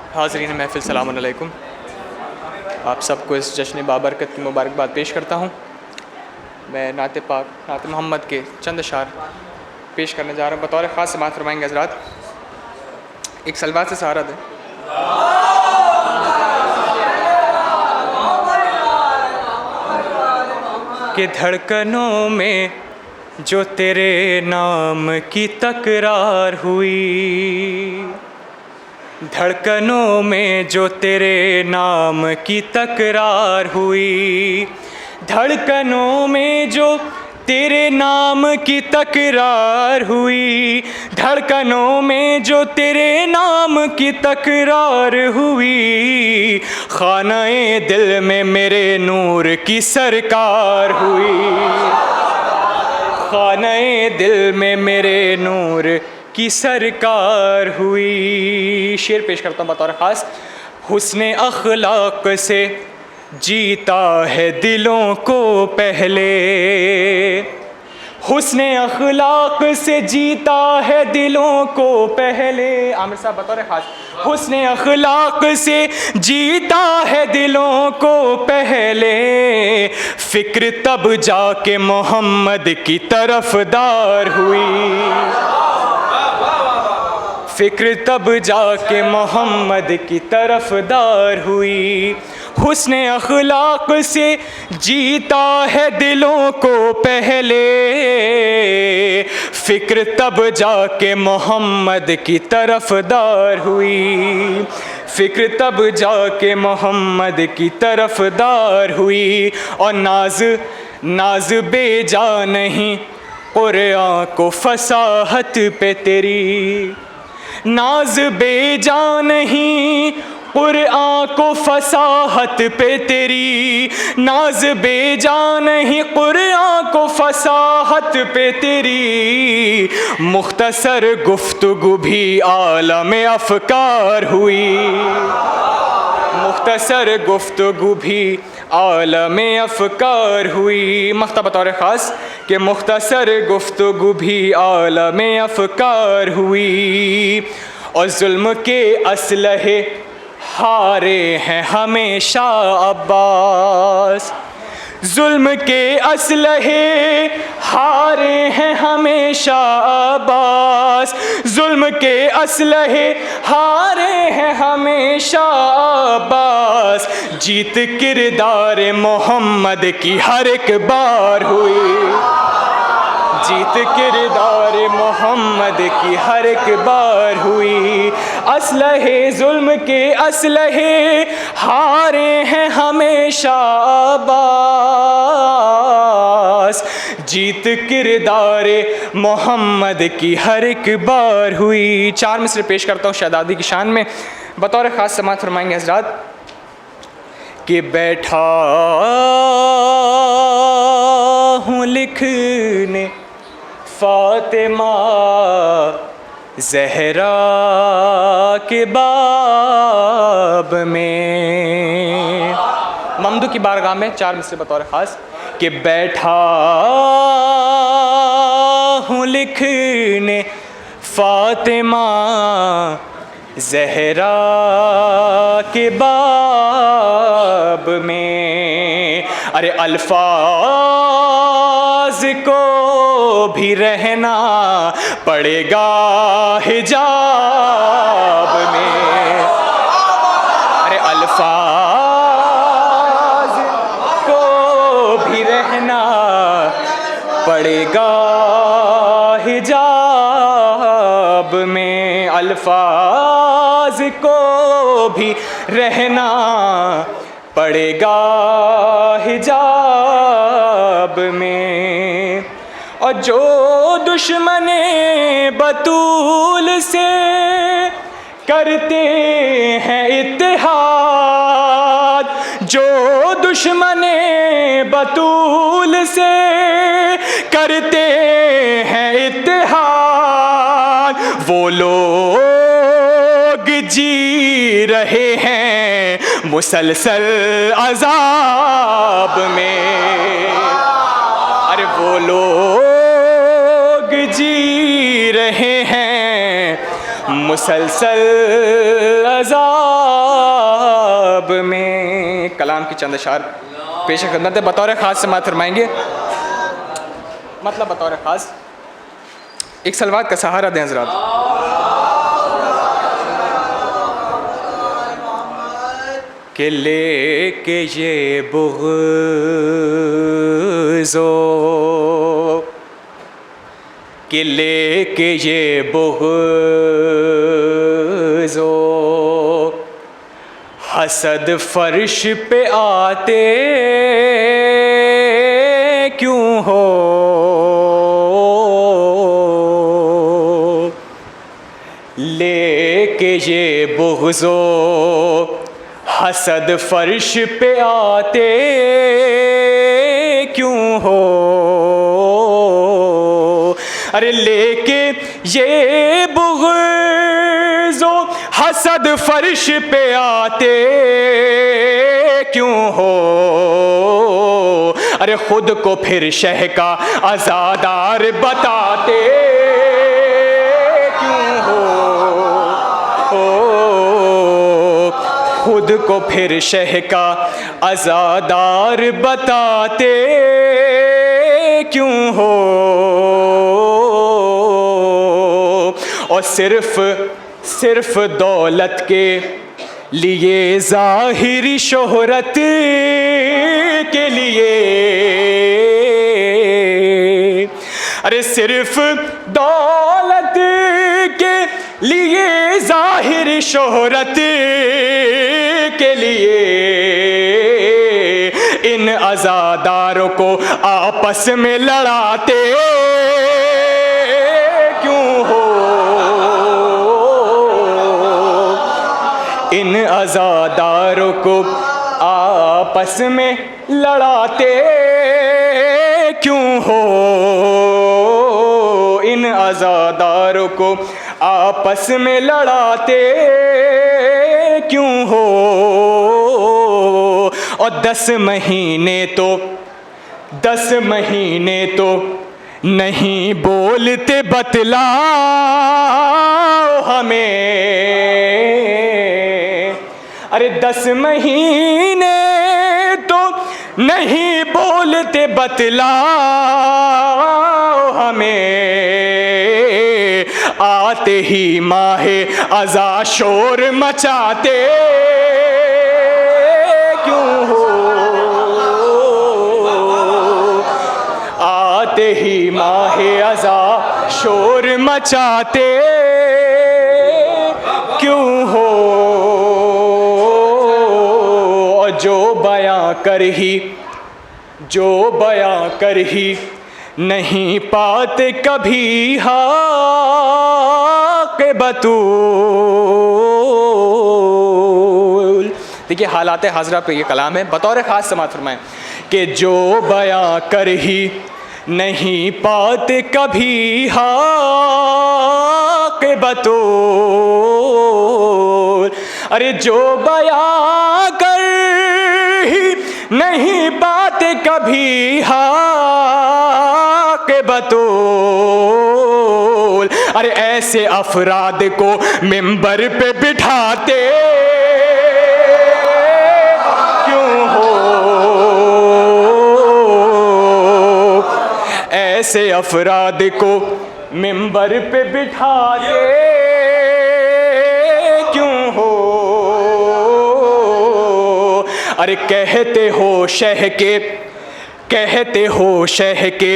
हाज़रीन महफ़िल सलाम अलैकुम। आप सबको इस जश्न बाबरकत की मुबारकबाद पेश करता हूँ। मैं नात पाक नात मोहम्मद के चंद अशार पेश करने जा रहा हूँ। बतौर ख़ास समाअत फरमाएंगे हज़रात। एक सलवात से सहारा दें। कि धड़कनों में जो तेरे नाम की तकरार हुई, धड़कनों में जो तेरे नाम की तकरार हुई, धड़कनों में जो तेरे नाम की तकरार हुई, धड़कनों में जो तेरे नाम की तकरार हुई, खानाए दिल में मेरे नूर की सरकार हुई, खानाए दिल में मेरे नूर की सरकार हुई। शेर पेश करता हूँ बतौर ख़ास। हुस्ने अखलाक से जीता है दिलों को पहले, हुस्ने अखलाक से जीता है दिलों को पहले। आमिर साहब बतौर ख़ास। हुस्ने अखलाक से जीता है दिलों को पहले, फ़िक्र तब जाके मोहम्मद की तरफदार हुई, फ़िक्र तब जाके मोहम्मद की तरफदार हुई। हुस्ने अखलाक से जीता है दिलों को पहले, फ़िक्र तब जाके मोहम्मद की तरफदार हुई, फ़िक्र तब जाके मोहम्मद की तरफदार हुई। और नाज बेजा नहीं क़ुरआन को फसाहत पे तेरी, नाज बेजा नहीं क़ुरआन को फसाहत पे तेरी, नाज बेजा नहीं क़ुरआन को फसाहत पे तेरी। मुख्तसर गुफ्तगू भी आलम अफ़कार हुई, मुख्तसर गुफ्तगू भी आलम अफ़कार हुई। मख्ता बतौर ख़ास कि मुख्तसर गुफ्तगू भी आलम अफ़कार हुई। और जुल्म के असलहे हारे हैं हमेशा अब्बास, जुल्म के असलहे हारे हैं हमेशा अब्बास, जुल्म के असलहे हारे हैं हमेशा अब्बास। जीत किरदार मोहम्मद की हर एक बार हुई, जीत किरदार मोहम्मद की हर एक बार हुई। असलहे जुल्म के असलहे हारे हैं हमेशा अब्बास, जीत किरदार मोहम्मद की हर एक बार हुई। चार मिसरे पेश करता हूँ शहदादी की शान में। बतौर ख़ास समाअत फरमाएंगे हज़रात कि बैठा हूँ लिखने फ़ातिमा ज़हरा के बाब में, ममदू की बारगाह में। चार मिसरे बतौर ख़ास कि बैठा हूँ लिखने फ़ातिमा ज़हरा के बाब में। अरे अल्फाज को भी रहना पड़ेगा हिजाब में, अरे अल्फाज को भी रहना पड़ेगा हिजाब में, अल्फाज को भी रहना पड़ेगा हिजाब में। और जो दुश्मने बतूल से करते हैं इत्तेहाद, जो दुश्मने बतूल से करते हैं इत्तेहाद, वो लोग जी रहे हैं मुसलसल अज़ाब में। अरे वो लोग जी रहे हैं मुसलसल अज़ाब में। कलाम की चंद अशार पेश खिदमत है, बतौर ख़ास समाअत फरमाएंगे। मतलब बतौर ख़ास एक सलवात का सहारा दें हज़रात। के लेके ये बुग़्ज़ो, के लेके ये बुग़्ज़ो हसद फर्श पे आते क्यों हो, लेके ये बुग़्ज़ो हसद फर्श पे आते क्यों हो। अरे लेके ये बुग़्ज़ो हसद फर्श पे आते क्यों हो। अरे खुद को फिर शह का अज़ादार बताते क्यों हो। खुद को फिर शह का अज़ादार बताते क्यों हो। और सिर्फ दौलत के लिए, ज़ाहिरी शोहरत के लिए, अरे सिर्फ दौलत के लिए, ज़ाहिरी शोहरत के लिए इन अज़ादारों को आपस में लड़ाते क्यों हो। इन अज़ादारों को आपस में लड़ाते क्यों हो। इन अज़ादारों को आपस में लड़ाते क्यों हो। और 10 महीने तो नहीं बोलते बतलाओ हमें। अरे 10 महीने तो नहीं बोलते बतलाओ हमें। आते ही माहे अज़ा शोर मचाते क्यों हो। आते ही माहे अज़ा शोर मचाते क्यों हो। और जो बयां कर ही नहीं पाते कभी हक़ बतूल। देखिए हालात हाज़रा पे ये कलाम है, बतौर ख़ास समाअत फरमाएं कि जो बयां कर ही नहीं पाते कभी हक़ बतूल। अरे जो बयां कर ही नहीं पाते कभी हक़ बतूल। अरे ऐसे अफराद को मिंबर पे बिठाते क्यों हो। ऐसे अफराद को मिंबर पे बिठाते क्यों हो। अरे कहते हो शह के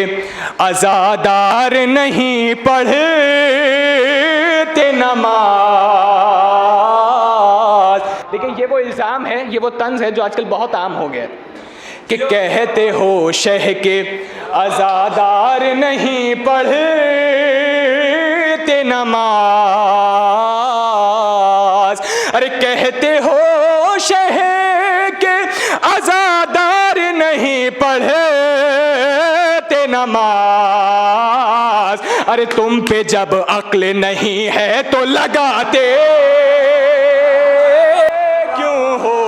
अज़ादार नहीं पढ़ते नमाज। देखिए ये वो इल्ज़ाम है, ये वो तंज़ है जो आजकल बहुत आम हो गया कि कहते हो शह के अज़ादार नहीं पढ़ते नमाज। अरे कहते हो शह के अज़ादार नहीं पढ़ते नमाज। अरे तुम पे जब अक्ल नहीं है तो लगाते क्यों हो।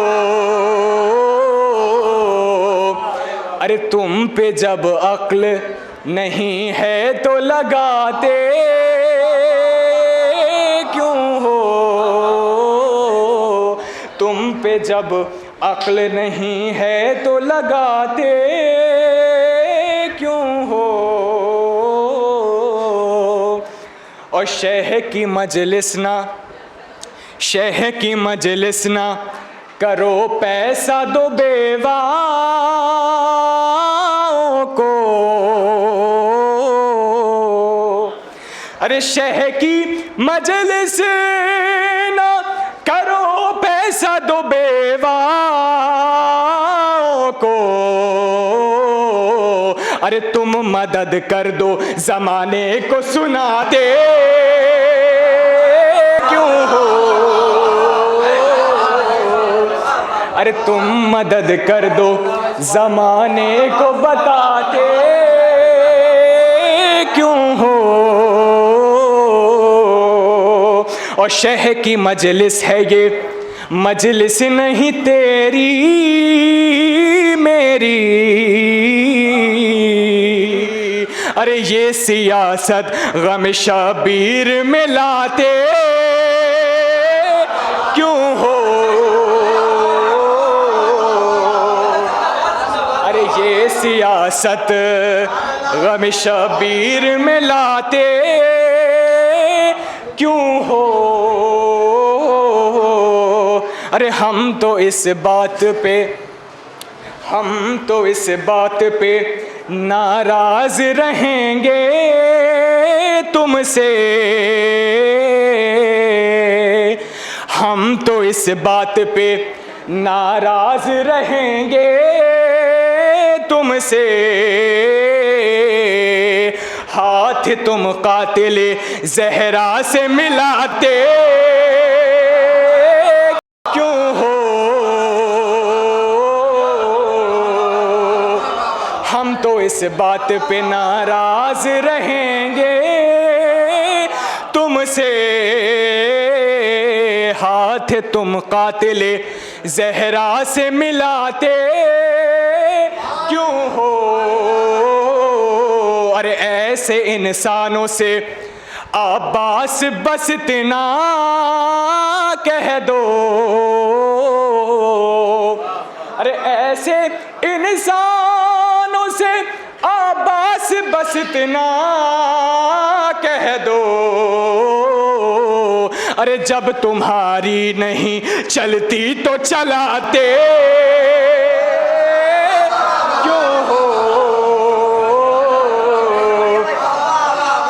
अरे तुम पे जब अक्ल नहीं है तो लगाते क्यों पे जब अक्ल नहीं है तो लगाते क्यों हो। और शह की मजलिस ना, शह की मजलिस ना करो, पैसा दो बेवाओं को। अरे शह की मजलिस ना करो, पैसा दो बेवाओं को। अरे तुम मदद कर दो, जमाने को सुनाते क्यों हो। अरे तुम मदद कर दो, जमाने को बताते क्यों हो। और शह की मजलिस है ये, मजलिस नहीं तेरी मेरी। अरे ये सियासत गम शबीर में लाते क्यों हो। अरे ये सियासत गम शबीर में लाते क्यों हो। अरे हम तो इस बात पे, हम तो इस बात पे नाराज रहेंगे तुमसे। हम तो इस बात पे नाराज रहेंगे तुमसे। हाथ तुम कातिले ज़हरा से मिलाते क्यों हो। हम तो इस बात पे नाराज रहेंगे तुमसे। हाथ तुम कातिले ज़हरा से मिलाते क्यों हो। अरे ऐसे इंसानों से अब्बास बस इतना कह दो। अरे ऐसे इंसानों से अब्बास बस इतना कह दो। अरे जब तुम्हारी नहीं चलती तो चलाते क्यों हो।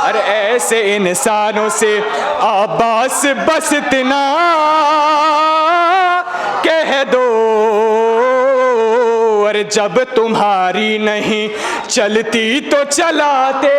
अरे ऐसे इंसानों से अब्बास बस इतना कह दो। अरे जब तुम्हारी नहीं चलती तो चलाते